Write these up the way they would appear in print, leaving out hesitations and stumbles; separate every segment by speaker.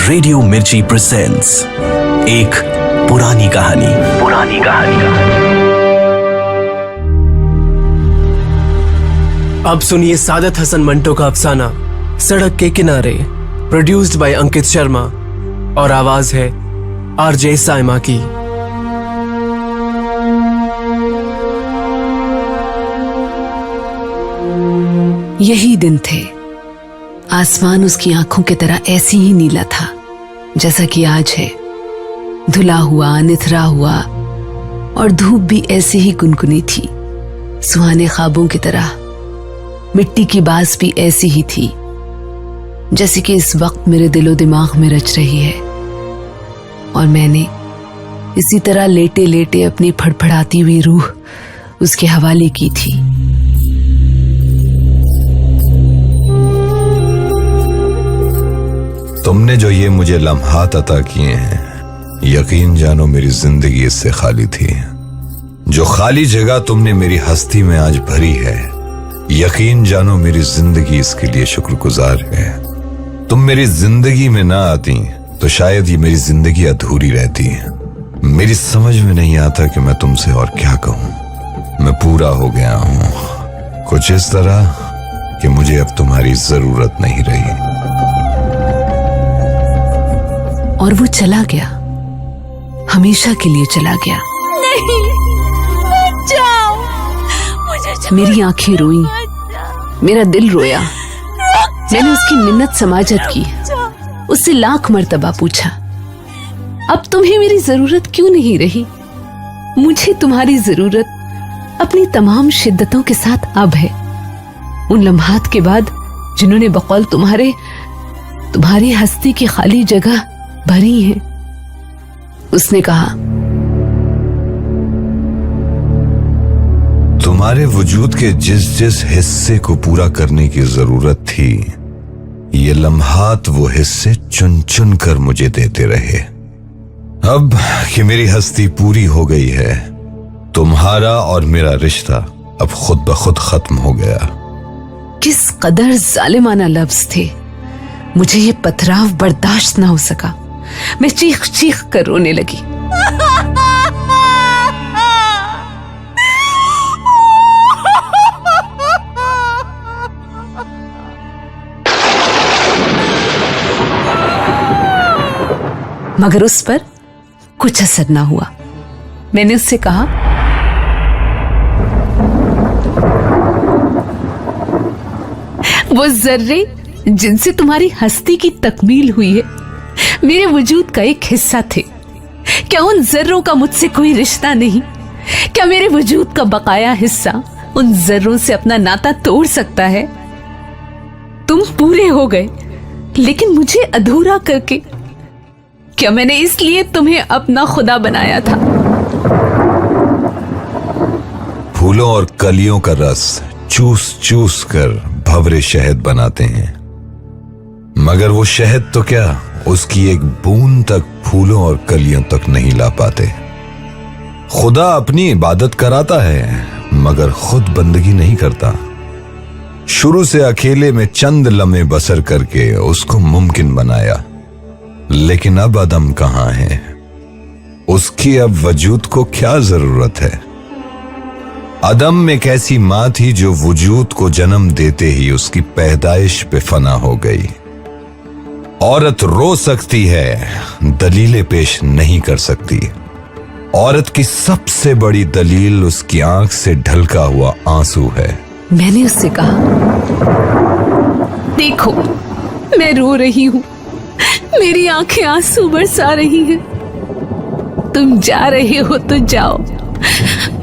Speaker 1: Radio मिर्ची presents एक पुरानी कहानी।
Speaker 2: अब सुनिए सादत हसन मंटो का अफसाना सड़क के किनारे, प्रोड्यूस्ड बाय अंकित शर्मा और आवाज है आरजे साइमा की।
Speaker 3: यही दिन थे। आसमान उसकी आंखों की तरह ऐसी ही नीला था जैसा कि आज है, धुला हुआ, निथरा हुआ, और धूप भी ऐसी ही गुनगुनी थी, सुहाने ख्वाबों की तरह। मिट्टी की बास भी ऐसी ही थी जैसे कि इस वक्त मेरे दिलो दिमाग में रच रही है। और मैंने इसी तरह लेटे लेटे अपनी फड़फड़ाती हुई रूह उसके हवाले की थी।
Speaker 4: तुमने जो ये मुझे लम्हात अता किए हैं, यकीन जानो मेरी जिंदगी इससे खाली थी। जो खाली जगह तुमने मेरी हस्ती में आज भरी है, यकीन जानो मेरी जिंदगी इसके लिए शुक्रगुजार है। तुम मेरी जिंदगी में ना आती तो शायद ये मेरी जिंदगी अधूरी रहती। मेरी समझ में नहीं आता कि मैं तुमसे और क्या कहूं। मैं पूरा हो गया हूं, कुछ इस तरह कि मुझे अब तुम्हारी जरूरत नहीं रही।
Speaker 3: और वो चला गया, हमेशा के लिए चला गया।
Speaker 5: नहीं, बचाओ, मुझे
Speaker 3: मेरी आंखें रोईं, मेरा दिल रोया। मैंने उसकी मिन्नत समाजत की, उससे लाख मर्तबा पूछा, अब तुम्हें मेरी जरूरत क्यों नहीं रही? मुझे तुम्हारी जरूरत अपनी तमाम शिद्दतों के साथ अब है। उन लम्हात के बाद जिन्होंने बकौल तुम्हारी हस्ती की खाली जगह भरी है। उसने कहा,
Speaker 4: तुम्हारे वजूद के जिस जिस हिस्से को पूरा करने की जरूरत थी, ये लम्हात वो हिस्से चुन चुन कर मुझे देते रहे। अब कि मेरी हस्ती पूरी हो गई है, तुम्हारा और मेरा रिश्ता अब खुद ब खुद खत्म हो गया।
Speaker 3: किस कदर जालिमाना लफ्ज थे। मुझे ये पथराव बर्दाश्त ना हो सका। मैं चीख चीख कर रोने लगी। मगर उस पर कुछ असर ना हुआ। मैंने उससे कहा, वो जर्रे जिनसे तुम्हारी हस्ती की तकमील हुई है, मेरे वजूद का एक हिस्सा थे। क्या उन जर्रों का मुझसे कोई रिश्ता नहीं? क्या मेरे वजूद का बकाया हिस्सा उन जर्रों से अपना नाता तोड़ सकता है? तुम पूरे हो गए, लेकिन मुझे अधूरा करके। क्या मैंने इसलिए तुम्हें अपना खुदा बनाया था?
Speaker 4: फूलों और कलियों का रस चूस चूस कर भंवरे शहद बनाते हैं, मगर वो शहद तो क्या, उसकी एक बूंद तक फूलों और कलियों तक नहीं ला पाते। खुदा अपनी इबादत कराता है, मगर खुद बंदगी नहीं करता। शुरू से अकेले में चंद लम्हे बसर करके उसको मुमकिन बनाया, लेकिन अब अदम कहां है? उसकी अब वजूद को क्या जरूरत है? अदम एक ऐसी मां थी जो वजूद को जन्म देते ही उसकी पैदाइश पे फना हो गई। औरत रो सकती है, दलीलें पेश नहीं कर सकती। औरत की सबसे बड़ी दलील उसकी आंख से ढलका हुआ आंसू है।
Speaker 3: मैंने उससे कहा, देखो, मैं रो रही हूं, मेरी आंखें आंसू बरसा रही हैं। तुम जा रहे हो तो जाओ,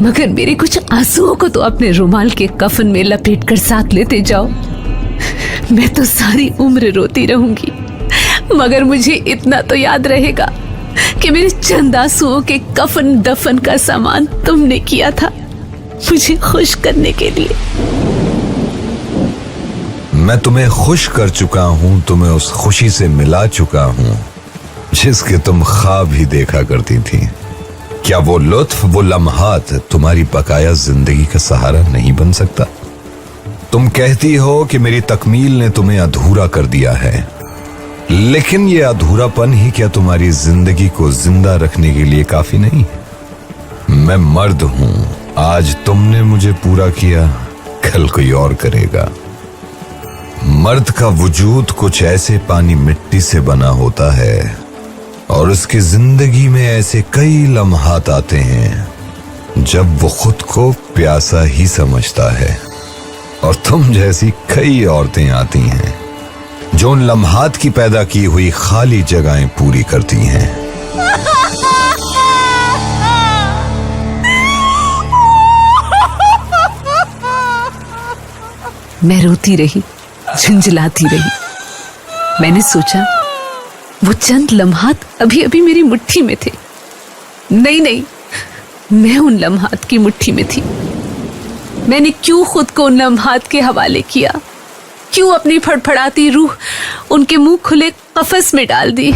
Speaker 3: मगर मेरे कुछ आंसुओं को तो अपने रुमाल के कफन में लपेट कर साथ लेते जाओ। मैं तो सारी उम्र रोती रहूंगी, मगर मुझे इतना तो याद रहेगा कि मेरे चंद आंसुओं के कफन दफन का सामान तुमने किया था, मुझे खुश करने के लिए।
Speaker 4: मैं तुम्हें खुश कर चुका हूं, तुम्हें उस खुशी से मिला चुका हूं जिसके तुम ख्वाब ही देखा करती थी। क्या वो लुत्फ, वो लम्हात तुम्हारी बकाया जिंदगी का सहारा नहीं बन सकता? तुम कहती हो कि मेरी तकमील ने तुम्हें अधूरा कर दिया है, लेकिन ये अधूरापन ही क्या तुम्हारी जिंदगी को जिंदा रखने के लिए काफी नहीं? मैं मर्द हूं, आज तुमने मुझे पूरा किया, कल कोई और करेगा। मर्द का वजूद कुछ ऐसे पानी मिट्टी से बना होता है और उसकी जिंदगी में ऐसे कई लम्हात आते हैं जब वो खुद को प्यासा ही समझता है, और तुम जैसी कई औरतें आती हैं जो उन लम्हात की पैदा की हुई खाली जगहें पूरी करती हैं।
Speaker 3: मैं रोती रही, झुंझलाती रही। मैंने सोचा वो चंद लम्हात अभी अभी मेरी मुट्ठी में थे। नहीं, मैं उन लम्हात की मुट्ठी में थी। मैंने क्यों खुद को उन लम्हात के हवाले किया? क्यों अपनी फड़फड़ाती रूह उनके मुंह खुले कफस में डाल दी?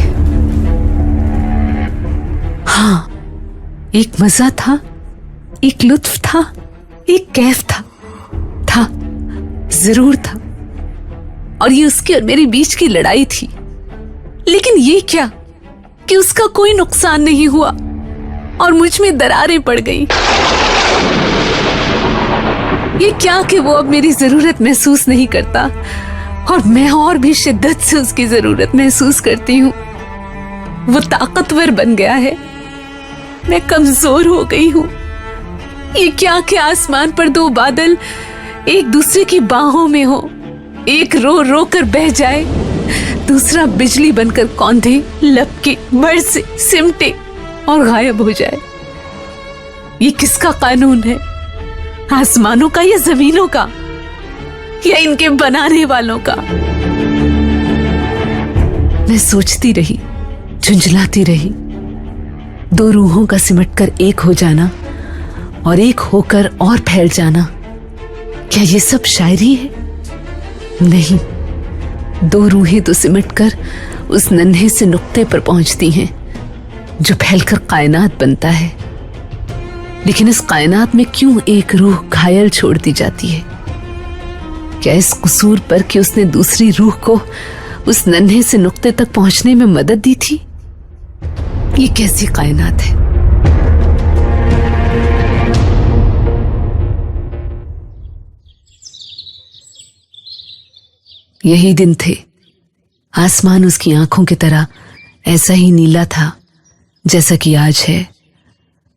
Speaker 3: हाँ, एक मजा था, एक लुत्फ था, एक कैफ था, जरूर था। और ये उसकी और मेरे बीच की लड़ाई थी। लेकिन ये क्या कि उसका कोई नुकसान नहीं हुआ और मुझ में दरारें पड़ गईं। ये क्या कि वो अब मेरी जरूरत महसूस नहीं करता और मैं और भी शिद्दत से उसकी जरूरत महसूस करती हूँ। वो ताकतवर बन गया है, मैं कमजोर हो गई हूँ। ये क्या कि आसमान पर दो बादल एक दूसरे की बाहों में हो, एक रो रो कर बह जाए, दूसरा बिजली बनकर कौंधे, लपके, बरसे, सिमटे और गायब हो जाए। ये किसका कानून है? आसमानों का या जमीनों का या इनके बनाने वालों का? मैं सोचती रही, झुंझलाती रही। दो रूहों का सिमटकर एक हो जाना और एक होकर और फैल जाना, क्या ये सब शायरी है? नहीं, दो रूहें तो सिमटकर उस नन्हे से नुक्ते पर पहुंचती हैं जो फैलकर कायनात बनता है। लेकिन इस कायनात में क्यों एक रूह घायल छोड़ दी जाती है? क्या इस कसूर पर कि उसने दूसरी रूह को उस नन्हे से नुक्ते तक पहुंचने में मदद दी थी? ये कैसी कायनात है? यही दिन थे। आसमान उसकी आंखों की तरह ऐसा ही नीला था जैसा कि आज है,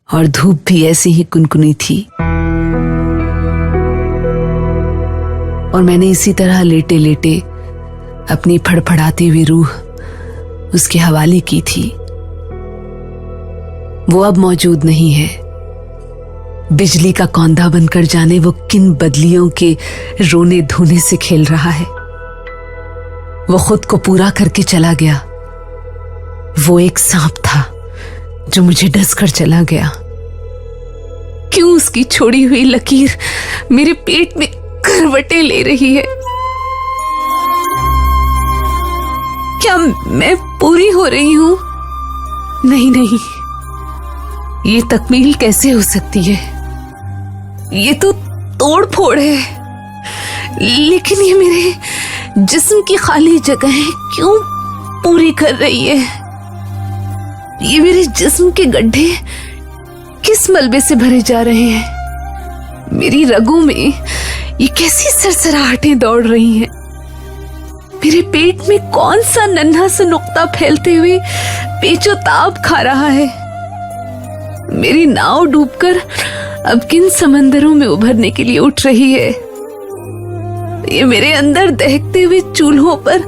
Speaker 3: और धूप भी ऐसी ही कुनकुनी थी। और मैंने इसी तरह लेटे लेटे अपनी फड़फड़ाती हुई रूह उसके हवाले की थी। वो अब मौजूद नहीं है। बिजली का कौंधा बनकर जाने वो किन बदलियों के रोने धोने से खेल रहा है। वो खुद को पूरा करके चला गया। वो एक सांप था जो मुझे डसकर चला गया। क्यों उसकी छोड़ी हुई लकीर मेरे पेट में करवटें ले रही है? क्या मैं पूरी हो रही हूं? नहीं, ये तकमील कैसे हो सकती है? ये तो तोड़ फोड़ है। लेकिन ये मेरे जिस्म की खाली जगहें क्यों पूरी कर रही है? ये मेरे जिस्म के गड्ढे किस मलबे से भरे जा रहे हैं? मेरी रगों में ये कैसी सरसराहटें दौड़ रही हैं? मेरे पेट में कौन सा नन्हा सा नुक्ता फैलते हुए पेचोताब खा रहा है? मेरी नाव डूबकर अब किन समंदरों में उभरने के लिए उठ रही है? ये मेरे अंदर दहकते हुए चूल्हों पर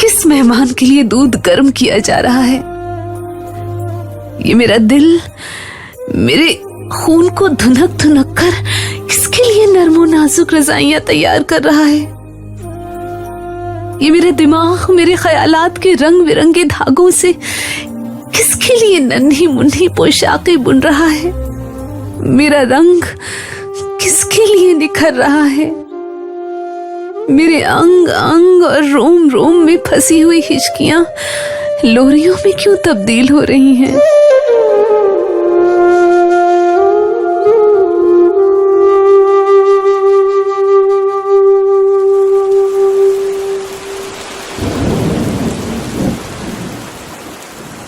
Speaker 3: किस मेहमान के लिए दूध गर्म किया जा रहा है? ये मेरा दिल मेरे खून को धुनक धुनक कर किसके लिए नरमो नाजुक रजाइयां तैयार कर रहा है? ये मेरा दिमाग मेरे ख्यालात के रंग बिरंगे धागों से किसके लिए नन्ही मुन्नी पोशाकें बुन रहा है? मेरा रंग किसके लिए निखर रहा है? मेरे अंग अंग और रोम रोम में फंसी हुई हिचकियां लोरियों में क्यों तब्दील हो रही हैं?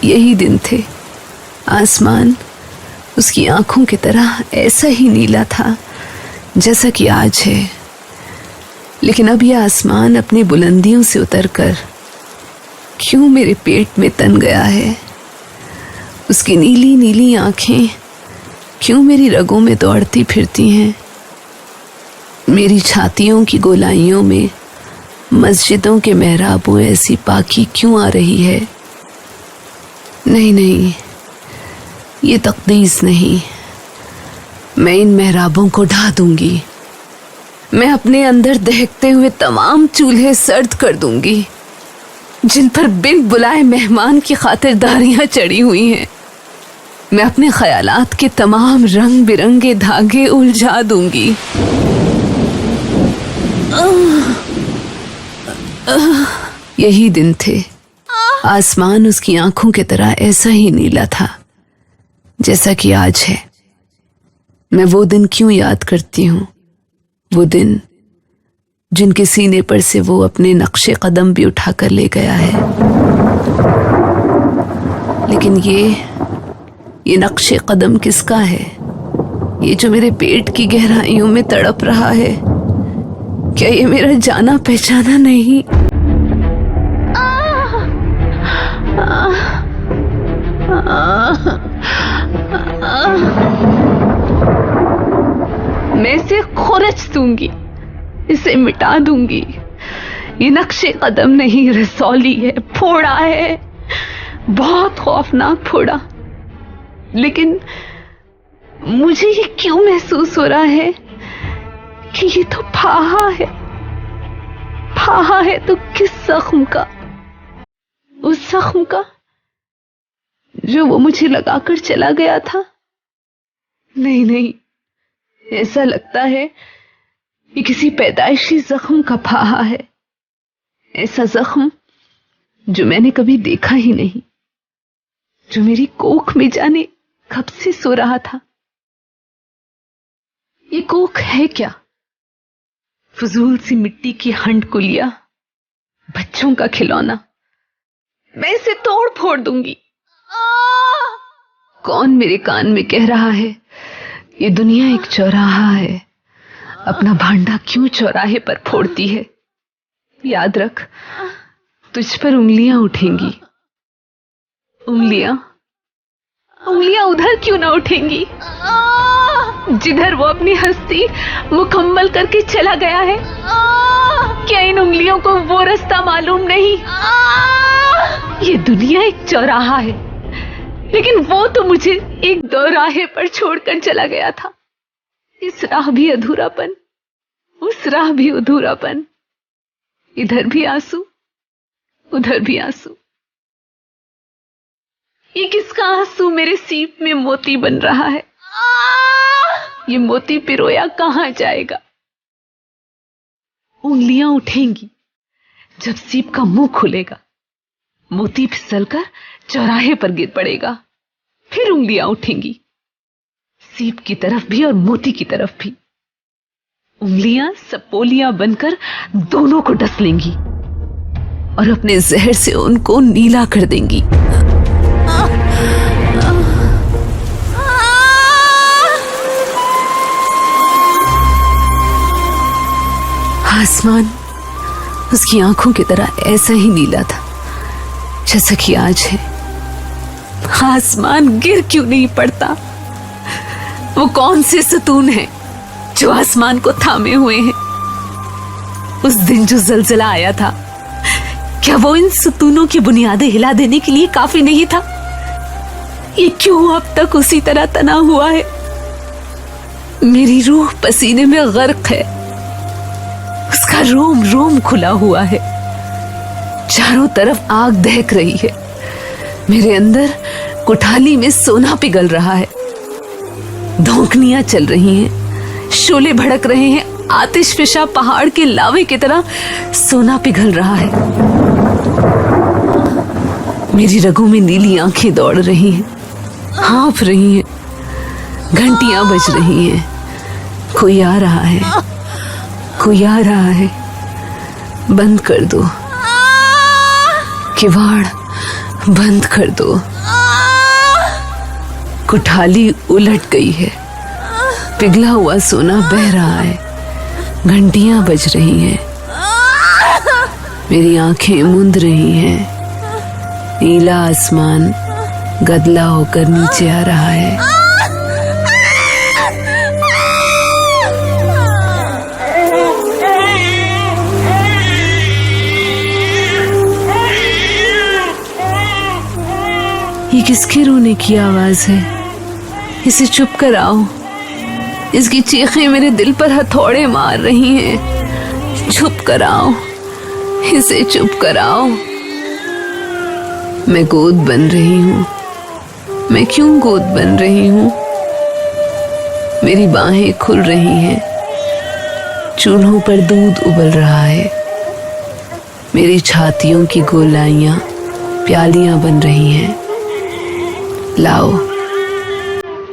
Speaker 3: यही दिन थे। आसमान उसकी आंखों की तरह ऐसा ही नीला था जैसा कि आज है। लेकिन अब यह आसमान अपनी बुलंदियों से उतरकर क्यों मेरे पेट में तन गया है। उसकी नीली नीली आंखें क्यों मेरी रगों में दौड़ती फिरती हैं। मेरी छातियों की गोलाइयों में मस्जिदों के मेहराबों ऐसी पाकी क्यों आ रही है। नहीं नहीं, ये तकदीस नहीं। मैं इन मेहराबों को ढा दूंगी। मैं अपने अंदर दहकते हुए तमाम चूल्हे सर्द कर दूंगी जिन पर बिन बुलाए मेहमान की खातिरदारियां चढ़ी हुई हैं। मैं अपने ख्यालात के तमाम रंग बिरंगे धागे उलझा दूंगी। यही दिन थे। आसमान उसकी आंखों की तरह ऐसा ही नीला था जैसा कि आज है। मैं वो दिन क्यों याद करती हूँ, वो दिन जिनके सीने पर से वो अपने नक्शे कदम भी उठाकर ले गया है। लेकिन ये नक्शे कदम किसका है? ये जो मेरे पेट की गहराइयों में तड़प रहा है, क्या ये मेरा जाना पहचाना नहीं? मैं इसे खुरच दूंगी, इसे मिटा दूंगी। ये नक्शे कदम नहीं, रसौली है, फोड़ा है, बहुत खौफनाक फोड़ा। लेकिन मुझे ये क्यों महसूस हो रहा है कि ये तो फाहा है। फाहा है तो किस जख्म का? उस जख्म का जो वो मुझे लगाकर चला गया था। नहीं नहीं, ऐसा लगता है ये किसी पैदाइशी जख्म का फाहा है। ऐसा जख्म जो मैंने कभी देखा ही नहीं, जो मेरी कोख में जाने कब से सो रहा था। ये कोख है क्या? फजूल सी मिट्टी की हंड कुलिया, बच्चों का खिलौना। मैं इसे तोड़ फोड़ दूंगी। कौन मेरे कान में कह रहा है ये दुनिया एक चौराहा है, अपना भांडा क्यों चौराहे पर फोड़ती है? याद रख, तुझ पर उंगलियां उठेंगी। उंगलियां उधर क्यों ना उठेंगी जिधर वो अपनी हस्ती मुकम्मल करके चला गया है? क्या इन उंगलियों को वो रास्ता मालूम नहीं? ये दुनिया एक चौराहा है, लेकिन वो तो मुझे एक दौराहे पर छोड़कर चला गया था। इस राह भी अधूरापन, उस राह भी अधूरापन। इधर भी आंसू, उधर भी आंसू। ये किसका आंसू मेरे सीप में मोती बन रहा है? ये मोती पिरोया कहां जाएगा? उंगलियां उठेंगी जब सीप का मुंह खुलेगा। मोती फिसलकर चौराहे पर गिर पड़ेगा। फिर उंगलियां उठेंगी, सीप की तरफ भी और मोती की तरफ भी। उंगलियां सपोलियां बनकर दोनों को डस लेंगी और अपने जहर से उनको नीला कर देंगी। आसमान उसकी आंखों की तरह ऐसा ही नीला था जैसा कि आज है। आसमान गिर क्यों नहीं पड़ता? वो कौन से सतून हैं जो आसमान को थामे हुए हैं? उस दिन जो जलजला आया था, क्या वो इन सतूनों की बुनियादें हिला देने के लिए काफी नहीं था? ये क्यों अब तक उसी तरह तना हुआ है? मेरी रूह पसीने में गर्क है, उसका रोम रोम खुला हुआ है। चारों तरफ आग दहक रही है, मेरे अंदर कुठाली में सोना पिघल रहा है। धोंकनियां चल रही हैं, शोले भड़क रहे हैं, आतिशफिशा पहाड़ के लावे की तरह सोना पिघल रहा है। मेरी रगों में नीली आंखें दौड़ रही हैं, हाँफ रही हैं, घंटियां बज रही हैं। कोई आ रहा है, कोई आ रहा है। बंद कर दो किवाड़, बंद कर दो। कुठाली उलट गई है, पिघला हुआ सोना बह रहा है, घंटियां बज रही हैं, मेरी आंखें मूंद रही हैं, नीला आसमान गदला होकर नीचे आ रहा है। ये किसके रोने की आवाज है? इसे चुप कराओ। इसकी चीखें मेरे दिल पर हथौड़े मार रही हैं। चुप कराओ, इसे चुप कराओ। मैं गोद बन रही हूँ। मैं क्यों गोद बन रही हूँ? मेरी बाहें खुल रही हैं, चूल्हों पर दूध उबल रहा है, मेरी छातियों की गोलाइयां प्यालियां बन रही हैं। लाओ,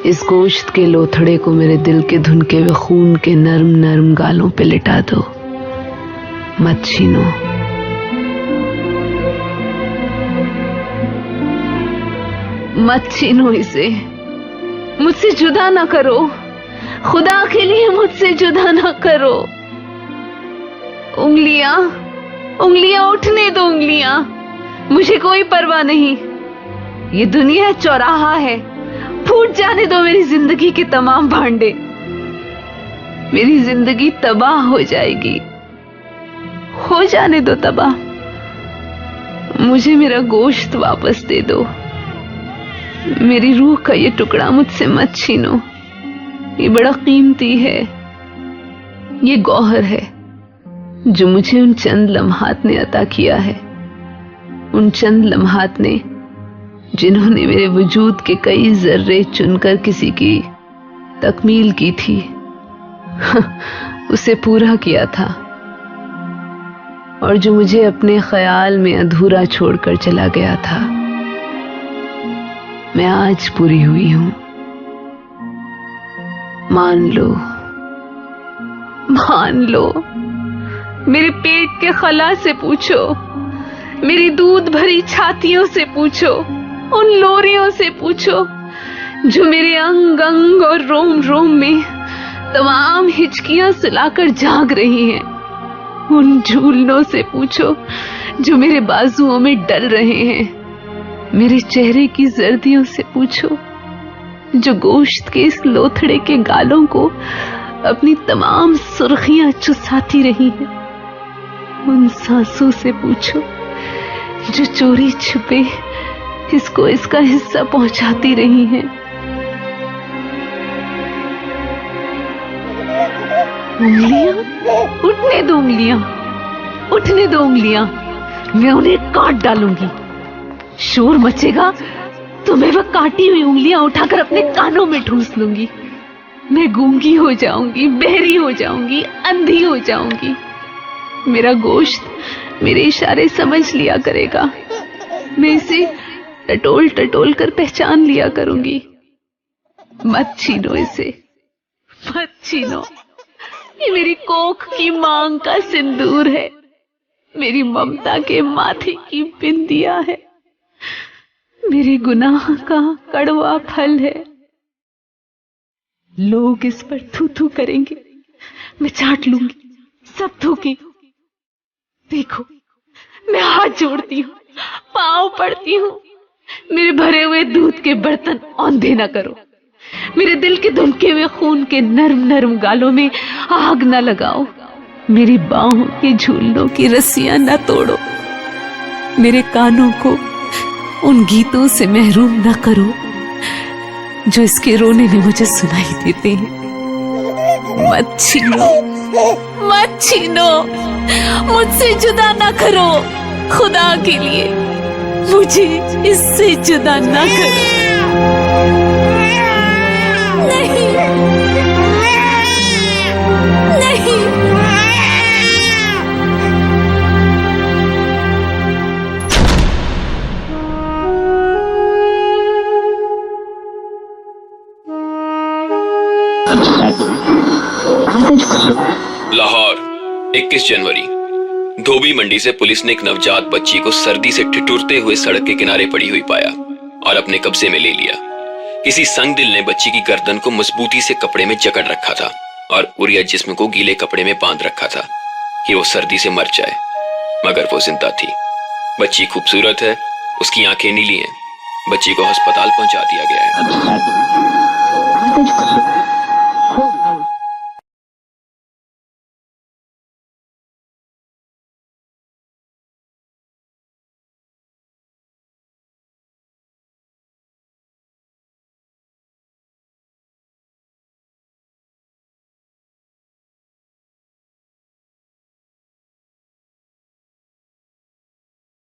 Speaker 3: इस गोश्त के लोथड़े को मेरे दिल के धुनके हुए खून के नर्म नर्म गालों पे लिटा दो। मत छीनो। मत छीनो इसे। मुझसे जुदा ना करो। खुदा के लिए मुझसे जुदा ना करो। उंगलियां उंगलियां उठने दो। उंगलियां, मुझे कोई परवाह नहीं। ये दुनिया चौराहा है। फूट जाने दो मेरी जिंदगी के तमाम भांडे। मेरी जिंदगी तबाह हो जाएगी। हो जाने दो तबाह। मुझे मेरा गोश्त वापस दे दो। मेरी रूह का ये टुकड़ा मुझसे मत छीनो। ये बड़ा कीमती है। ये गौहर है जो मुझे उन चंद लम्हात ने अता किया है। उन चंद लम्हात ने जिन्होंने मेरे वजूद के कई जर्रे चुनकर किसी की तकमील की थी, उसे पूरा किया था, और जो मुझे अपने ख्याल में अधूरा छोड़कर चला गया था। मैं आज पूरी हुई हूं। मान लो, मान लो। मेरे पेट के खला से पूछो, मेरी दूध भरी छातियों से पूछो, उन लोरियों से पूछो जो मेरे अंग अंग और रोम रोम में तमाम हिचकियां सुलाकर जाग रही हैं। उन झूलनों से पूछो जो मेरे बाजुओं में डल रहे हैं। मेरे चेहरे की जर्दियों से पूछो जो गोश्त के इस लोथड़े के गालों को अपनी तमाम सुर्खियां चुसाती रही हैं। उन सांसों से पूछो जो चोरी छुपे इसको इसका हिस्सा पहुंचाती रही हैं। उंगलियां, उठने दो उंगलियां, उठने दो उंगलियां। मैं उन्हें काट डालूंगी। शोर मचेगा तो मैं वह काटी हुई उंगलियां उठाकर अपने कानों में ठूस लूंगी। मैं गूंगी हो जाऊंगी, बहरी हो जाऊंगी, अंधी हो जाऊंगी। मेरा गोश्त मेरे इशारे समझ लिया करेगा। मैं इसे टटोल टटोल कर पहचान लिया करूंगी। मत छीनो इसे, मत छीनो। ये मेरी कोख की मांग का सिंदूर है, मेरी ममता के माथे की बिंदिया है, मेरे गुनाह का कड़वा फल है। लोग इस पर थू थू करेंगे, मैं चाट लूंगी, सब थूकी। देखो, मैं हाथ जोड़ती हूँ, पांव पड़ती हूँ। मेरे भरे हुए दूध के बर्तन औंधे न करो। मेरे दिल के धुनके हुए खून के नर्म नर्म गालों में आग न लगाओ। मेरी बाहों के झूलनों की रस्सियां न तोड़ो। मेरे कानों को उन गीतों से महरूम न करो जो इसके रोने में मुझे सुनाई देते हैं। मत छीनो, मत छीनो। मुझसे जुदा न करो। खुदा के लिए मुझे इससे जुदा न करो।
Speaker 5: नहीं, नहीं।
Speaker 6: लाहौर 21 जनवरी धोबी मंडी से पुलिस ने एक नवजात बच्ची को सर्दी से ठिठुरते हुए सड़क के किनारे पड़ी हुई पाया और अपने कब्जे में ले लिया। किसी संगदिल ने बच्ची की गर्दन को मजबूती से कपड़े में जकड़ रखा था और उरिया जिस्म को गीले कपड़े में बांध रखा था कि वो सर्दी से मर जाए, मगर वो जिंदा थी। बच्ची खूबसूरत है, उसकी आंखें नीली हैं। बच्ची को अस्पताल पहुंचा दिया गया है।